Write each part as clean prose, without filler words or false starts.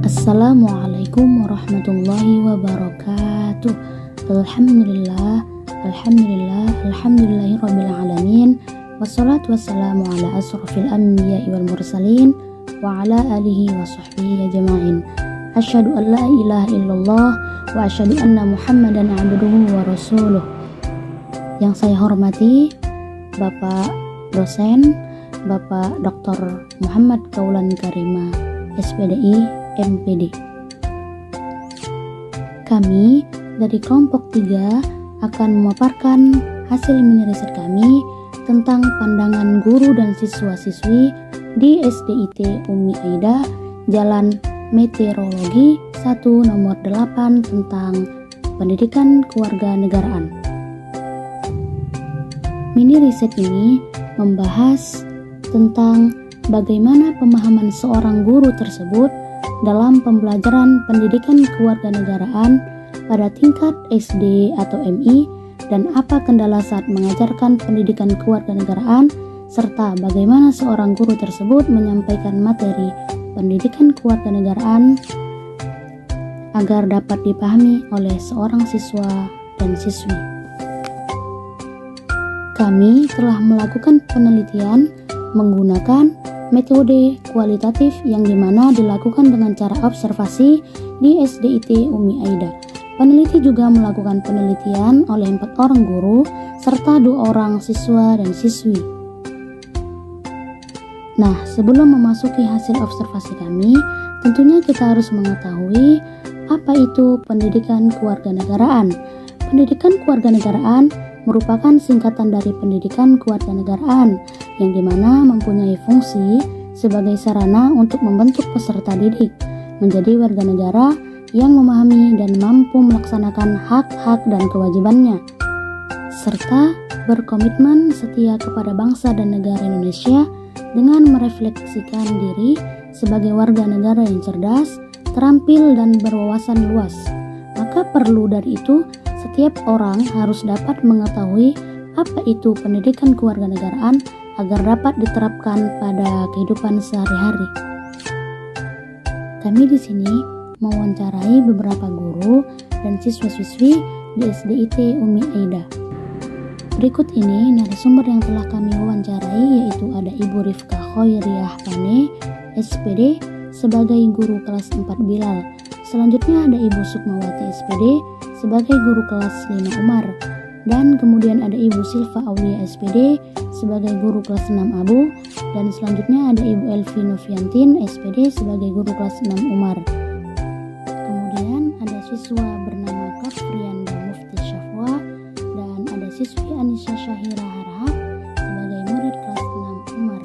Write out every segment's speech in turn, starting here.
Assalamualaikum warahmatullahi wabarakatuh. Alhamdulillah, alhamdulillahirabbil alamin. Wassalatu wassalamu ala asrofil anbiya'i wal mursalin wa ala alihi wa sahbihi ajma'in. Asyhadu an la ilaha illallah wa asyhadu anna Muhammadan abduhu wa rasuluh. Yang saya hormati Bapak dosen, Bapak Dr. Muhammad Kaulan Karima, SPDI MPD. Kami dari kelompok 3 akan memaparkan hasil mini riset kami tentang pandangan guru dan siswa-siswi di SDIT Umi Aida Jalan Meteorologi 1 nomor 8 tentang pendidikan kewarganegaraan. Mini riset ini membahas tentang bagaimana pemahaman seorang guru tersebut dalam pembelajaran pendidikan kewarganegaraan pada tingkat SD atau MI dan apa kendala saat mengajarkan pendidikan kewarganegaraan serta bagaimana seorang guru tersebut menyampaikan materi pendidikan kewarganegaraan agar dapat dipahami oleh seorang siswa dan siswi. Kami telah melakukan penelitian menggunakan metode kualitatif yang dimana dilakukan dengan cara observasi di SDIT Umi Aida. Peneliti juga melakukan penelitian oleh 4 orang guru serta 2 orang siswa dan siswi. Nah, sebelum memasuki hasil observasi kami, tentunya kita harus mengetahui apa itu pendidikan kewarganegaraan. Pendidikan kewarganegaraan merupakan singkatan dari pendidikan kewarganegaraan yang dimana mempunyai fungsi sebagai sarana untuk membentuk peserta didik menjadi warga negara yang memahami dan mampu melaksanakan hak-hak dan kewajibannya serta berkomitmen setia kepada bangsa dan negara Indonesia dengan merefleksikan diri sebagai warga negara yang cerdas, terampil dan berwawasan luas. Maka perlu dari itu setiap orang harus dapat mengetahui apa itu pendidikan kewarganegaraan agar dapat diterapkan pada kehidupan sehari-hari. Kami di sini mewawancarai beberapa guru dan siswa-siswi di SDIT Umi Aida. Berikut ini narasumber yang telah kami wawancarai, yaitu ada Ibu Rifka Khoiriyah Pane, SPD, sebagai guru kelas 4 Bilal. Selanjutnya ada Ibu Sukmawati SPD sebagai guru kelas 5 Umar, dan kemudian ada Ibu Silva Aulia SPD sebagai guru kelas 6 Abu, dan selanjutnya ada Ibu Elvi Noviantin SPD sebagai guru kelas 6 Umar. Kemudian ada siswa bernama Kafrianda Mufti Syafwa dan ada siswi Anisha Syahira Harahap sebagai murid kelas 6 Umar.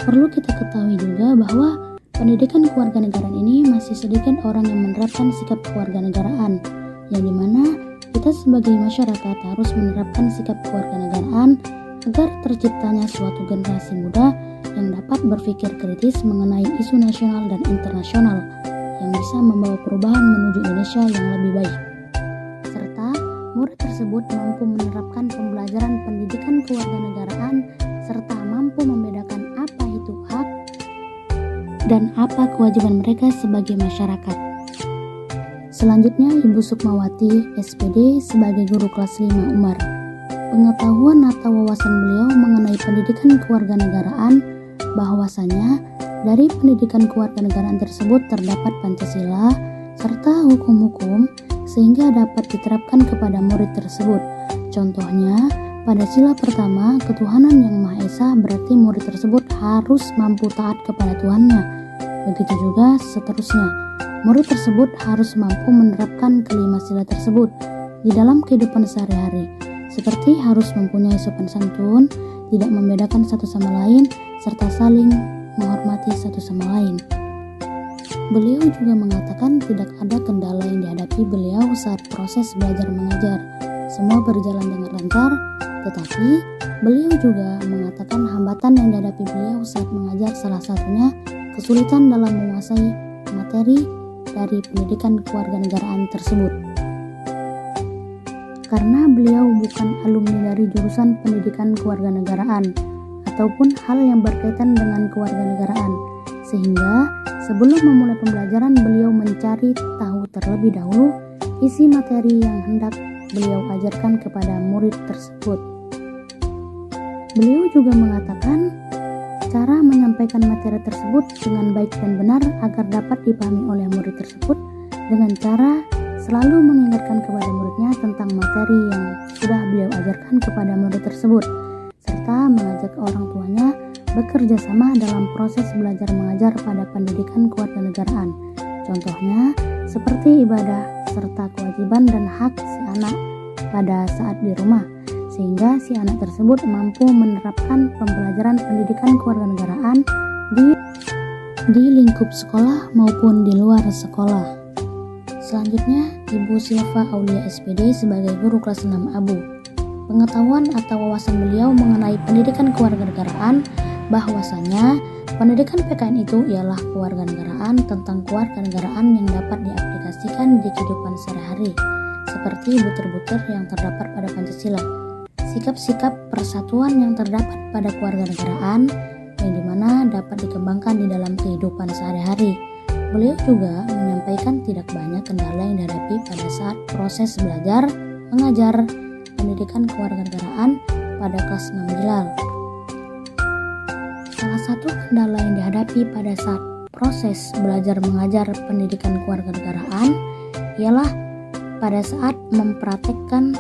Perlu kita ketahui juga bahwa pendidikan kewarganegaraan ini masih sedikit orang yang menerapkan sikap kewarganegaraan, yang dimana kita sebagai masyarakat harus menerapkan sikap kewarganegaraan agar terciptanya suatu generasi muda yang dapat berpikir kritis mengenai isu nasional dan internasional yang bisa membawa perubahan menuju Indonesia yang lebih baik. Serta murid tersebut mampu menerapkan pembelajaran pendidikan kewarganegaraan serta mampu membedakan apa itu hak dan apa kewajiban mereka sebagai masyarakat. Selanjutnya Ibu Sukmawati SPD sebagai guru kelas 5 Umar. Pengetahuan atau wawasan beliau mengenai pendidikan kewarganegaraan bahwasanya dari pendidikan kewarganegaraan tersebut terdapat Pancasila serta hukum-hukum sehingga dapat diterapkan kepada murid tersebut. Contohnya, pada sila pertama, ketuhanan yang Maha Esa berarti murid tersebut harus mampu taat kepada Tuhannya. Begitu juga seterusnya, murid tersebut harus mampu menerapkan kelima sila tersebut di dalam kehidupan sehari-hari, seperti harus mempunyai sopan santun, tidak membedakan satu sama lain, serta saling menghormati satu sama lain. Beliau juga mengatakan tidak ada kendala yang dihadapi beliau saat proses belajar mengajar. Semua berjalan dengan lancar, tetapi beliau juga mengatakan hambatan yang dihadapi beliau saat mengajar salah satunya kesulitan dalam menguasai materi dari pendidikan kewarganegaraan tersebut. Karena beliau bukan alumni dari jurusan pendidikan kewarganegaraan ataupun hal yang berkaitan dengan kewarganegaraan, sehingga sebelum memulai pembelajaran beliau mencari tahu terlebih dahulu isi materi yang hendak beliau ajarkan kepada murid tersebut. Beliau juga mengatakan cara menyampaikan materi tersebut dengan baik dan benar agar dapat dipahami oleh murid tersebut dengan cara selalu mengingatkan kepada muridnya tentang materi yang sudah beliau ajarkan kepada murid tersebut, serta mengajak orang tuanya bekerja sama dalam proses belajar mengajar pada pendidikan kewarganegaraan. Contohnya seperti ibadah serta kewajiban dan hak si anak pada saat di rumah, sehingga si anak tersebut mampu menerapkan pembelajaran pendidikan kewarganegaraan di lingkup sekolah maupun di luar sekolah. Selanjutnya, Ibu Silva Aulia SPD sebagai guru kelas 6 ABU. Pengetahuan atau wawasan beliau mengenai pendidikan kewarganegaraan bahwasanya pendidikan PKN itu ialah kewarganegaraan tentang kewarganegaraan yang dapat diaplikasikan di kehidupan sehari-hari, seperti butir-butir yang terdapat pada Pancasila, sikap-sikap persatuan yang terdapat pada kewarganegaraan yang dimana dapat dikembangkan di dalam kehidupan sehari-hari. Beliau juga menyampaikan tidak banyak kendala yang dihadapi pada saat proses belajar mengajar pendidikan kewarganegaraan pada kelas 6 Bilal. Salah satu kendala yang dihadapi pada saat proses belajar mengajar pendidikan kewarganegaraan ialah pada saat mempraktekkan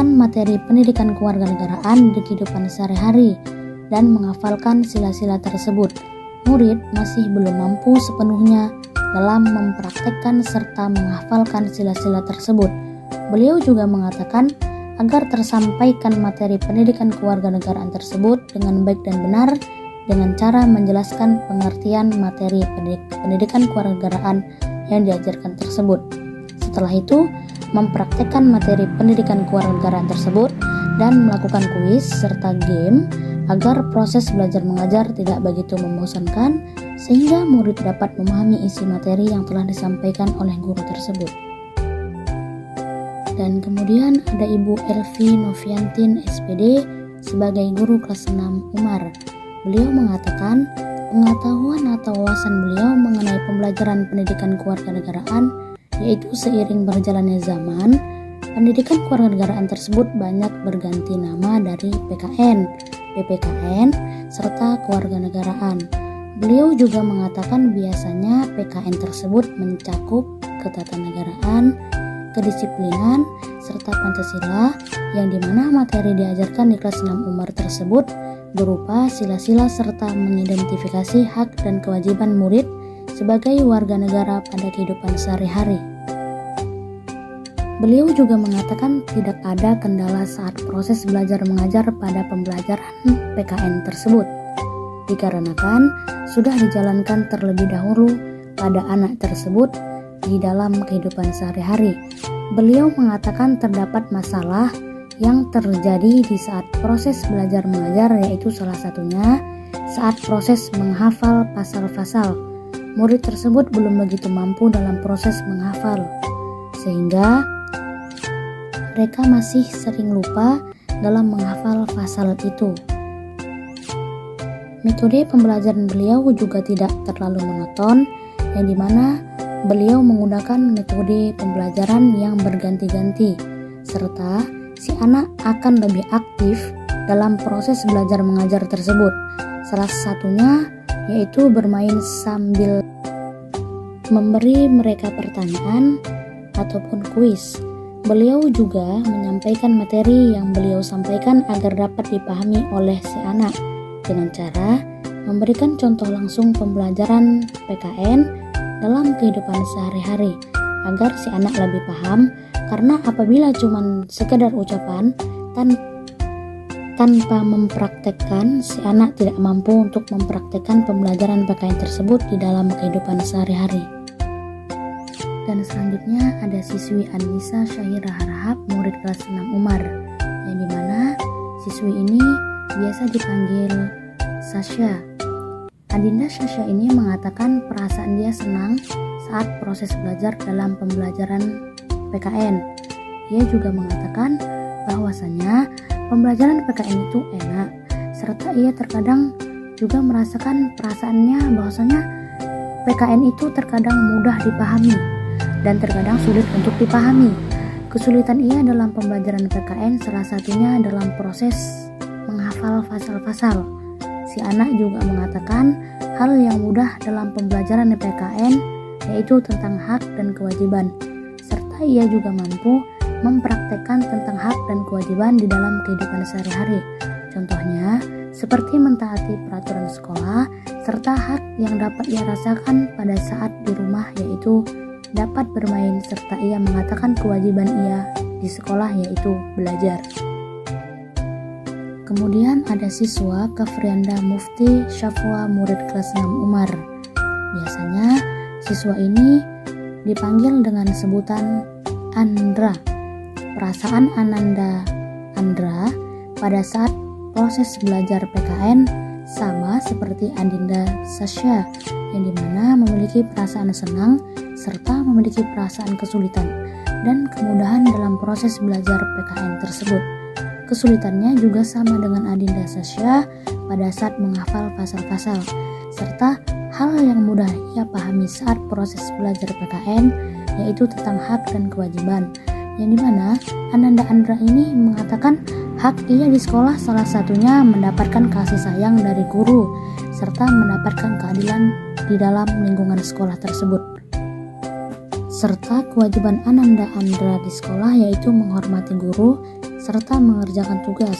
materi pendidikan kewarganegaraan di kehidupan sehari-hari dan menghafalkan sila-sila tersebut. Murid masih belum mampu sepenuhnya dalam mempraktekkan serta menghafalkan sila-sila tersebut. Beliau juga mengatakan agar tersampaikan materi pendidikan kewarganegaraan tersebut dengan baik dan benar dengan cara menjelaskan pengertian materi pendidikan kewarganegaraan yang diajarkan tersebut. Setelah itu, mempraktekkan materi pendidikan kewarganegaraan tersebut dan melakukan kuis serta game agar proses belajar mengajar tidak begitu membosankan sehingga murid dapat memahami isi materi yang telah disampaikan oleh guru tersebut. Dan kemudian ada Ibu Elvi Noviantin SPD sebagai guru kelas 6 Umar. Beliau mengatakan pengetahuan atau wawasan beliau mengenai pembelajaran pendidikan kewarganegaraan yaitu seiring berjalannya zaman, pendidikan kewarganegaraan tersebut banyak berganti nama dari PKN, PPKN, serta kewarganegaraan. Beliau juga mengatakan biasanya PKN tersebut mencakup ketatanegaraan, kedisiplinan, serta Pancasila yang dimana materi diajarkan di kelas 6 Umar tersebut berupa sila-sila serta mengidentifikasi hak dan kewajiban murid sebagai warga negara pada kehidupan sehari-hari. Beliau juga mengatakan tidak ada kendala saat proses belajar mengajar pada pembelajaran PKN tersebut, dikarenakan sudah dijalankan terlebih dahulu pada anak tersebut di dalam kehidupan sehari-hari. Beliau mengatakan terdapat masalah yang terjadi di saat proses belajar mengajar, yaitu salah satunya saat proses menghafal pasal-pasal. Murid tersebut belum begitu mampu dalam proses menghafal, sehingga mereka masih sering lupa dalam menghafal pasal itu. Metode pembelajaran beliau juga tidak terlalu monoton, yang dimana beliau menggunakan metode pembelajaran yang berganti-ganti, serta si anak akan lebih aktif dalam proses belajar mengajar tersebut. Salah satunya yaitu bermain sambil memberi mereka pertanyaan ataupun kuis. Beliau juga menyampaikan materi yang beliau sampaikan agar dapat dipahami oleh si anak dengan cara memberikan contoh langsung pembelajaran PKN dalam kehidupan sehari-hari agar si anak lebih paham, karena apabila cuma sekedar ucapan tanpa mempraktekkan, si anak tidak mampu untuk mempraktekkan pembelajaran PKN tersebut di dalam kehidupan sehari-hari. Dan selanjutnya ada siswi Anissa Syahira Harahap, murid kelas 6 Umar, yang dimana siswi ini biasa dipanggil Sasha. Adinda Sasha ini mengatakan perasaan dia senang saat proses belajar dalam pembelajaran PKN. Ia juga mengatakan bahwasanya pembelajaran PKN itu enak, serta ia terkadang juga merasakan perasaannya bahwasanya PKN itu terkadang mudah dipahami dan terkadang sulit untuk dipahami. Kesulitan ia dalam pembelajaran PKN salah satunya dalam proses menghafal pasal-pasal. Si anak juga mengatakan hal yang mudah dalam pembelajaran PKN yaitu tentang hak dan kewajiban, serta ia juga mampu mempraktekkan tentang hak dan kewajiban di dalam kehidupan sehari-hari. Contohnya, seperti mentaati peraturan sekolah, serta hak yang dapat ia rasakan pada saat di rumah yaitu dapat bermain, serta ia mengatakan kewajiban ia di sekolah yaitu belajar. Kemudian ada siswa Kafrianda Mufti Syafwa murid kelas 6 Umar. Biasanya siswa ini dipanggil dengan sebutan Andra. Perasaan Ananda Andra pada saat proses belajar PKN sama seperti Adinda Sasha, yang dimana memiliki perasaan senang serta memiliki perasaan kesulitan dan kemudahan dalam proses belajar PKN tersebut. Kesulitannya juga sama dengan Adinda Sasha pada saat menghafal pasal-pasal, serta hal yang mudah ia pahami saat proses belajar PKN yaitu tentang hak dan kewajiban, yang dimana Ananda Andra ini mengatakan hak ia di sekolah salah satunya mendapatkan kasih sayang dari guru serta mendapatkan keadilan di dalam lingkungan sekolah tersebut. Serta kewajiban Ananda Andra di sekolah yaitu menghormati guru serta mengerjakan tugas.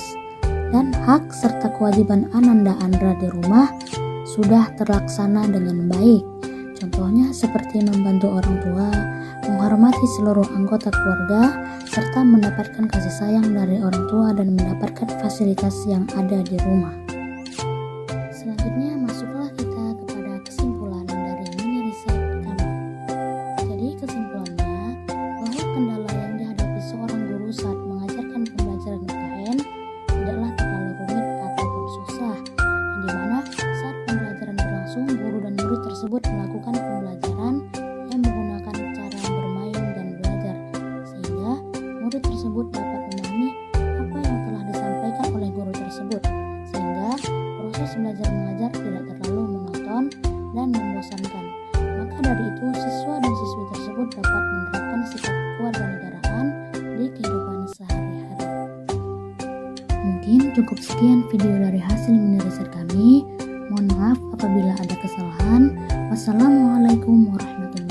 Dan hak serta kewajiban Ananda Andra di rumah sudah terlaksana dengan baik. Contohnya seperti membantu orang tua, menghormati seluruh anggota keluarga, serta mendapatkan kasih sayang dari orang tua dan mendapatkan fasilitas yang ada di rumah. Selanjutnya masuklah kita kepada kesimpulan dari mini riset kami. Jadi kesimpulannya bahwa kendala yang dihadapi seorang guru saat mengajarkan pembelajaran PKN tidaklah terlalu rumit ataupun susah, yang dimana saat pembelajaran berlangsung guru dan murid tersebut melakukan pembelajaran yang menggunakan cara bermain dan belajar, sehingga murid tersebut dapat memahami apa yang telah disampaikan oleh guru tersebut, sehingga proses belajar mengajar tidak terlalu monoton dan membosankan. Maka dari itu siswa dan siswi tersebut dapat menerapkan sikap kewarganegaraan di kehidupan sehari-hari. Mungkin cukup sekian video dari hasil mini riset kami. Mohon maaf apabila ada kesalahan. Wassalamualaikum warahmatullahi wabarakatuh.